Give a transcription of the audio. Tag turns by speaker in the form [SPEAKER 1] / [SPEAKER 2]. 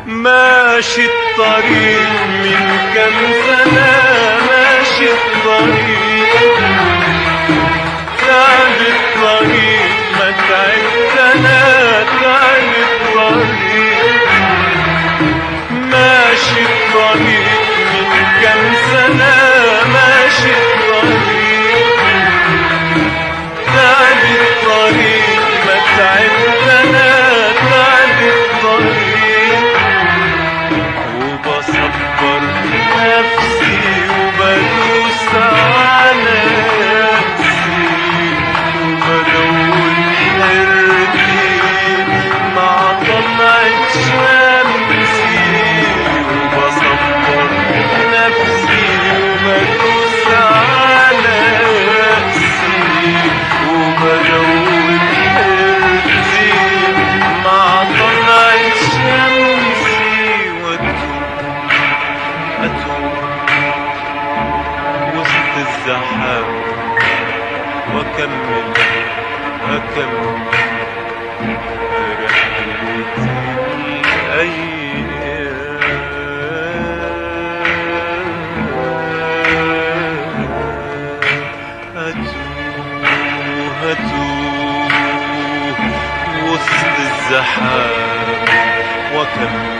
[SPEAKER 1] ماشي الطريق من كم سنة، ماشي الطريق، تعب الطريق ما تعبت أنا، تعب الطريق، ماشي الطريق من كم سنة، ماشي الطريق، تعب الطريق ما تعبت أنا، تعب الطريق، وبصبر نفسي وبدوس على نفسي وبدور حيرتي مع طلعة شمسي، وبصبر نفسي وبدوس على نفسي وبدور حيرتي مع طلعة شمسي، أتوه وسط الزحام وأكمل رحلتي الأيام، أتوه وسط الزحام وأكمل